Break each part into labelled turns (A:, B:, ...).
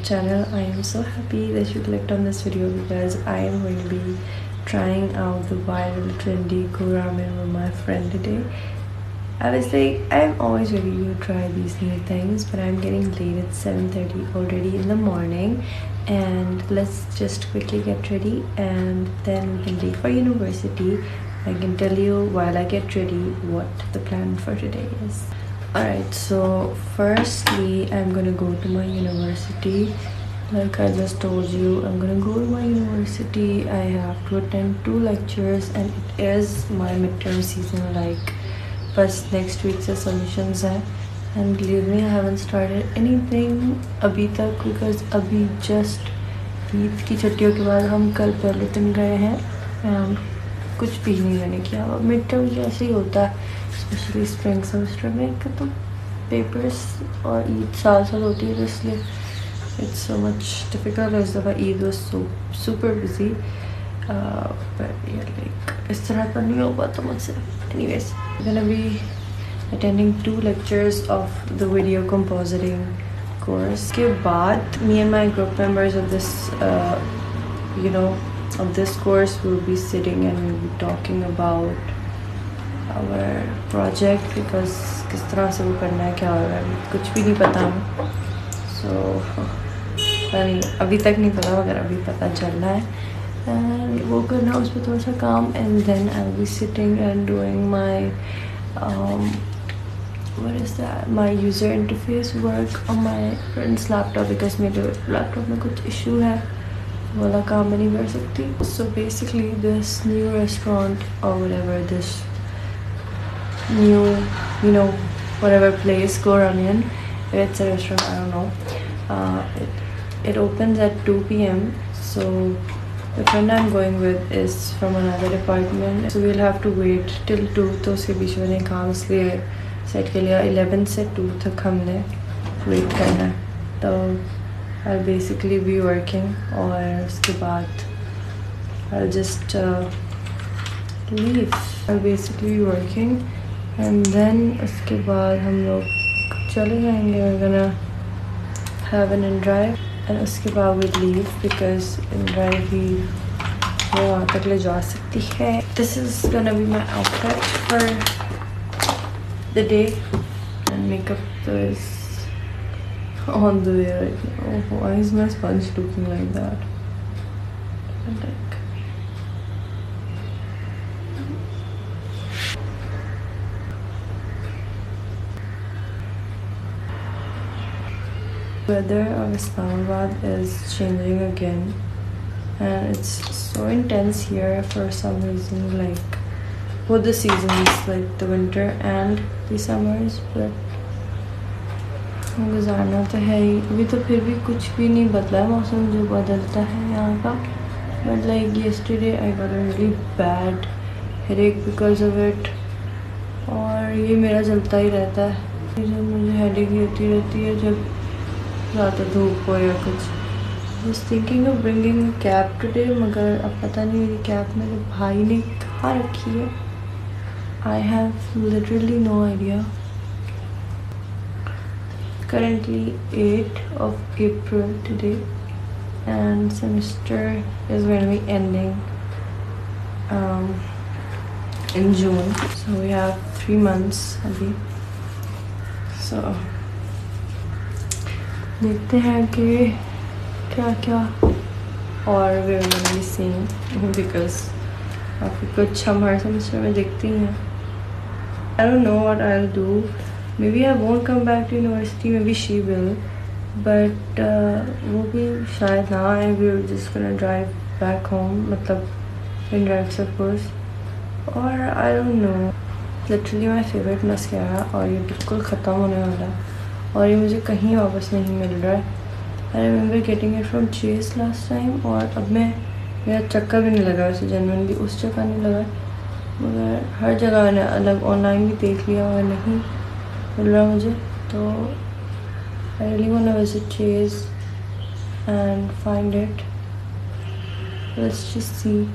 A: channel. I am so happy that you clicked on this video because I am going to be trying out the viral trendy Ko Ramen with my friend today. I was like, I'm always ready to try these new things, but I'm getting late at 7:30 already in the morning, and let's just quickly get ready and then we can leave for university. I can tell you while I get ready what the plan for today is. Alright, so firstly I'm gonna go to my university. Like I just told you, I'm gonna go to my university. I have to attend 2 lectures and it is my midterm season. Like, but next week se submissions hai, and believe me, I haven't started anything abhi tak because abhi just Eid की छुट्टियों के बाद हम कल पहले दिन गए हैं and कुछ भी नहीं मैंने किया. मिड टर्म जैसे ही होता है, स्पेशली स्प्रिंग सेमेस्टर में, तो पेपर्स और ईद साथ साथ होती है, तो इसलिए इट्स सो मच डिफिकल्ट. इस दफ़ा Eid was so super busy, but like इस तरह का नहीं हो पाता मुझसे. Anyways, gonna be attending 2 lectures of the video compositing course. के बाद me and my group members of this of this course will be sitting and we'll be talking about our project because किस तरह से वो करना है, क्या होगा, कुछ भी नहीं पता हमें. So अभी तक नहीं पता, मगर अभी पता चलना है and वो करना, उस पर थोड़ा सा काम, and then I'll be sitting and doing my what is that, my user interface work on my friend's laptop because मेरे laptop में कुछ issue है, वाला काम मैं नहीं कर सकती. So basically this new restaurant or whatever, this new whatever place, Ko Ramen, it's a restaurant, I don't know, it opens at 2 PM. So the friend I'm going with is from another department, so we'll have to wait till 2. तो उसके बीच में नहीं काम, इसलिए set के लिए 11 से 2 तक हमने वेट करना है. तो I'll basically be working, और उसके बाद I'll just leave. I'll basically be working and then उसके बाद हम लोग चले जाएंगे. We're gonna have an in drive and उसके बाद we'll leave because in drive भी वो वहाँ तक ले जा सकती है. This is gonna be my outfit for the day, and makeup is on the way right now. Oh, why is my sponge looking like that? Like, weather of Islamabad is changing again and it's so intense here for some reason, like both the seasons, like the winter and the summers, but गुजारना तो है ही. अभी तो फिर भी कुछ भी नहीं बदला है मौसम जो बदलता है यहाँ का, but like yesterday I got a really bad headache because of it, और ये मेरा चलता ही रहता है. जब मुझे हेडेक होती रहती है जब ज़्यादा धूप हो या कुछ. Just thinking of bringing a cap today, मगर अब पता नहीं मेरी कैप मेरे भाई ने कहाँ रखी है. I have literally no idea. Currently 8th of April today and semester is going to be ending in June, so we have 3 months abhi. So देखते हैं कि क्या क्या और we're going to be seeing because काफ़ी कुछ हम हर semester में देखते ही हैं. I don't know what I'll do. Maybe I won't come back to university, maybe she will, but वो भी शायद ना आए. We're just gonna drive back home, मतलब in drive suppose, or I don't know. Literally my favorite mascara, और ये बिल्कुल ख़त्म होने वाला है और ये मुझे कहीं वापस नहीं मिल रहा है. I remember getting it from Chase last time, और अब मेरा चक्कर भी नहीं लगा वैसे, जेन्युइन भी उस जगह नहीं लगा, मगर हर जगह मैंने अलग ऑनलाइन भी देख लिया और नहीं मिल रहा मुझे. तो I really want to visit Chase and find it. Let's just see.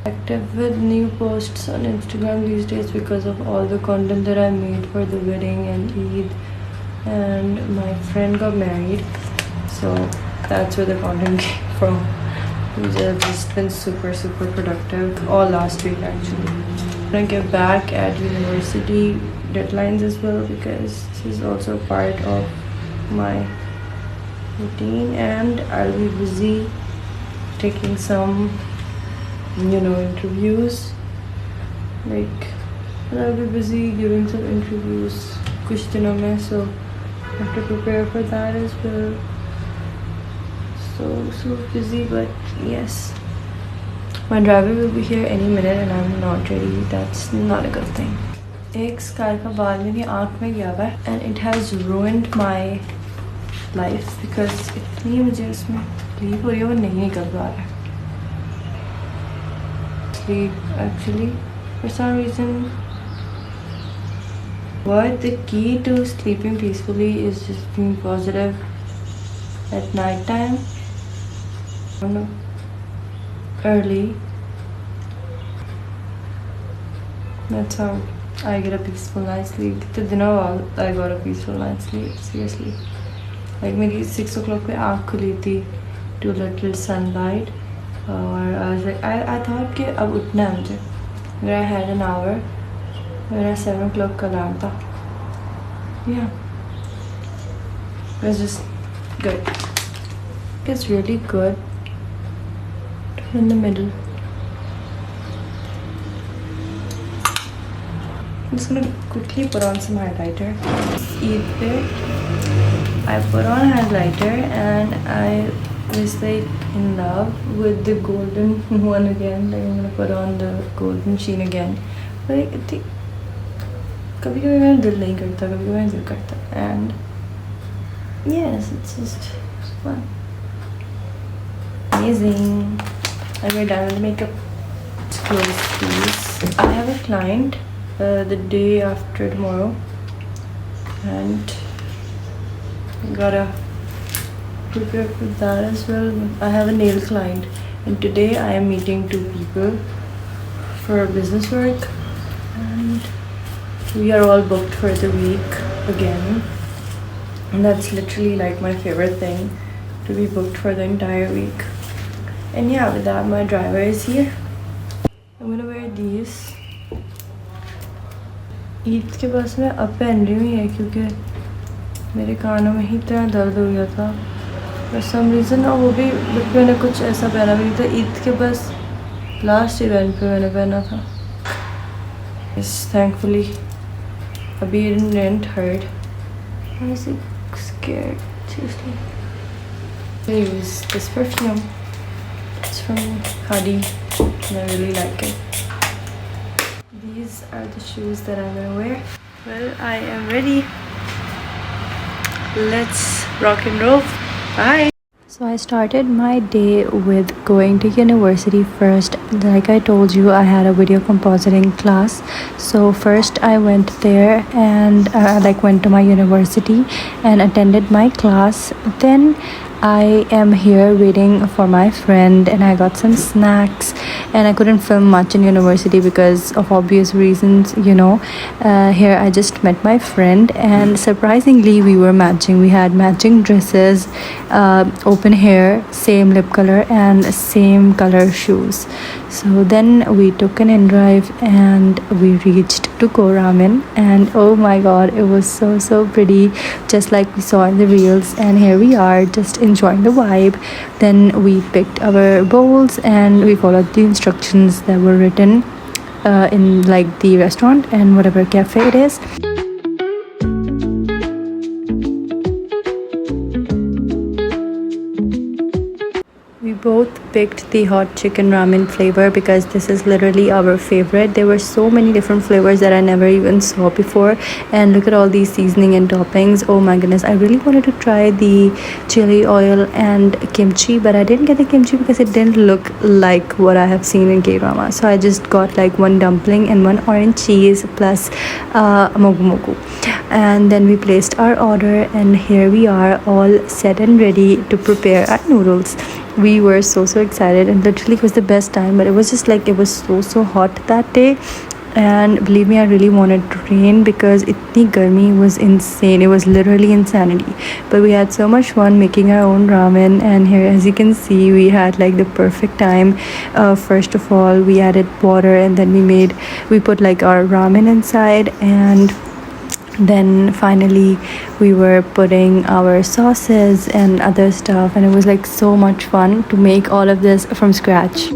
A: Active with new posts on Instagram these days because of all the content that I made for the wedding and Eid and my friend got married, so that's where the content came from. We've just been super productive all last week actually. I'm gonna get back at university deadlines as well, because this is also part of my routine, and I'll be busy taking some interviews. Like, I'll be busy giving some interviews kuch dinon mein, so I have to prepare for that as well. So busy, but yes, my driver will be here any minute and I'm not ready. That's not a good thing. एक scar का बाल मेरी आँख में गया हुआ है, and it has ruined my life because इतनी मुझे उसमें तकलीफ हो रही है, वो नहीं निकल पा रहा है. Sleep actually for some reason. What the key to sleeping peacefully is just being positive at night time. Early. That's how I get a peaceful night's sleep. The dinner I got a peaceful night's sleep. Seriously. Like maybe 6 o'clock पे आँख खुली थी to a little sunlight. और I was like, I thought कि अब उठना है मुझे. I had an hour. मेरा 7 o'clock का alarm था. Yeah. It was just good. It's really good. In the middle. I'm just gonna quickly put on some highlighter. Eid pe I put on highlighter and I was like in love with the golden one again. Like I'm gonna put on the golden sheen again. But I think कभी कभी मेरा दिल नहीं करता, कभी कभी मेरा दिल करता. And yes, it's just fun. Amazing. We're done with makeup. Let's close these. I have a client the day after tomorrow, and gotta prepare for that as well. I have a nail client, and today I am meeting 2 people for business work, and we are all booked for the week again. And that's literally like my favorite thing, to be booked for the entire week. And yeah, with that, my driver is here. I'm gonna wear these. Eid के पास मैं अब पहन रही हूँ ये, क्योंकि मेरे कानों में ही इतना दर्द हो गया था for some reason. और वो भी मैंने कुछ ऐसा पहना भी नहीं था. ईद के बस लास्ट इवेंट पे मैंने पहना था. Yes, thankfully अभी it didn't hurt. I was like scared, seriously. I use this perfume. It's from Hadi and I really like it. These are the shoes that I'm gonna wear. Well, I am ready. Let's rock and roll. Bye. So I started my day with going to university first. Like I told you, I had a video compositing class. So first I went there and went to my university and attended my class. Then I am here waiting for my friend and I got some snacks, and I couldn't film much in university because of obvious reasons, Here I just met my friend and surprisingly we were matching. We had matching dresses, open hair, same lip color and same color shoes. So then we took an in drive and we reached to Ko Ramen, and oh my god, it was so pretty, just like we saw in the reels. And here we are just enjoying the vibe. Then we picked our bowls and we followed the instructions that were written in like the restaurant and whatever cafe it is. We both picked the hot chicken ramen flavor because this is literally our favorite. There were so many different flavors that I never even saw before, and look at all these seasoning and toppings. Oh my goodness, I really wanted to try the chili oil and kimchi, but I didn't get the kimchi because it didn't look like what I have seen in K-drama. So I just got like one dumpling and one orange cheese plus mogu mogu. And then we placed our order and here we are all set and ready to prepare our noodles. We were so excited and literally it was the best time, but it was just like it was so hot that day. and believe me, I really wanted to rain because itni garmi was insane. It was literally insanity. But we had so much fun making our own ramen, and here, as you can see, we had like the perfect time. First of all, we added water, and then we put like our ramen inside, and then finally we were putting our sauces and other stuff, and it was like so much fun to make all of this from scratch.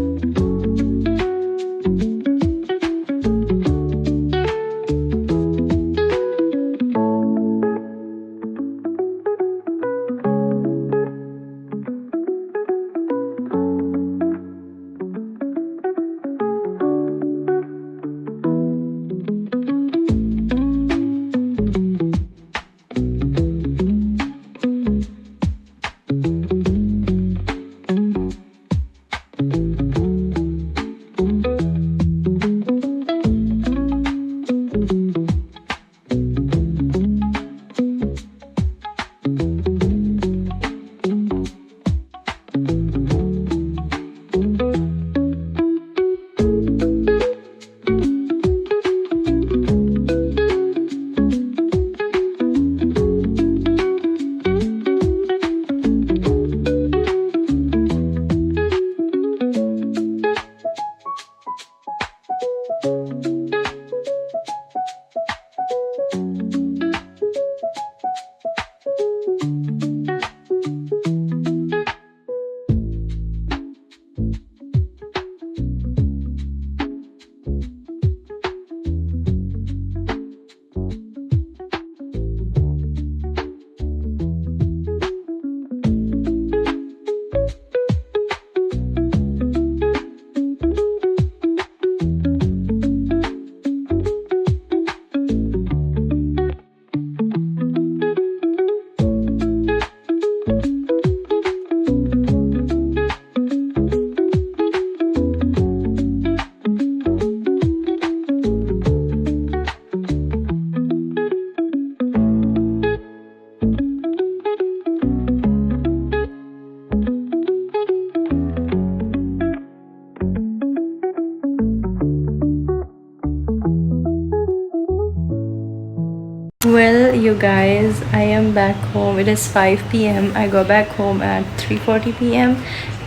A: Well, you guys, I am back home. It is 5 p.m. I got back home at 3:40 p.m.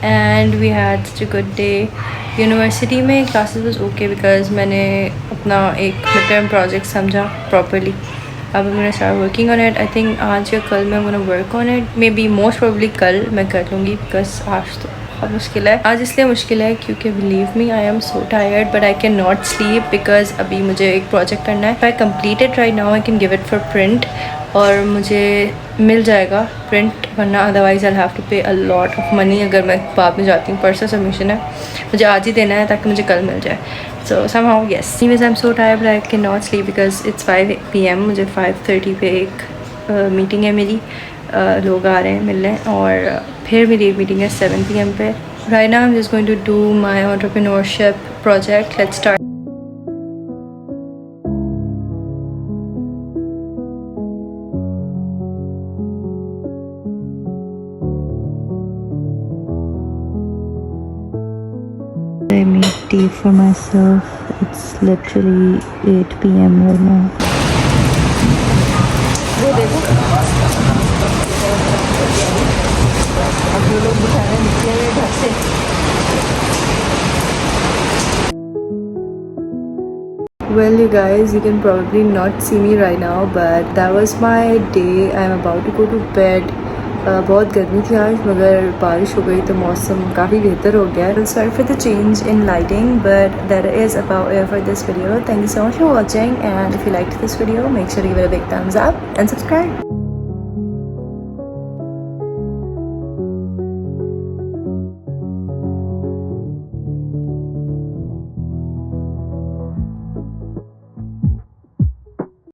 A: and we had such a good day. University में classes was okay because मैंने अपना एक midterm project समझा properly. अब I'm gonna start working on it. I think आज या कल मैं gonna work on it. Maybe most probably कल मैं कर लूँगी because आज तो बहुत मुश्किल है. आज इसलिए मुश्किल है क्योंकि believe me, I am so tired but I cannot sleep because अभी मुझे एक project करना है. If I complete it right now, I can give it for print और मुझे मिल जाएगा print, वरना otherwise I'll have to pay a lot of money अगर मैं बाद में जाती हूँ. परसों सबमिशन है, मुझे आज ही देना है ताकि मुझे कल मिल जाए. So somehow yes. Anyways, I'm so tired but I cannot sleep because it's 5 p.m. मुझे 5:30 पे एक मीटिंग है मेरी. लोग आ रहे हैं मिलने और फिर मेरी एक मीटिंग है 7 p.m. पे. Right now I'm just going to do my entrepreneurship project. Let's start. I made tea for myself. It's literally 8 p.m. right now. Well, you guys, you can probably not see me right now, but that was my day. I'm about to go to bed. बहुत गर्मी थी आज, मगर बारिश हो गई तो मौसम काफ़ी बेहतर हो गया. Sorry for the change in lighting, but that is about it for this video. Thank you so much for watching, and if you liked this video, make sure to give it a big thumbs up and subscribe.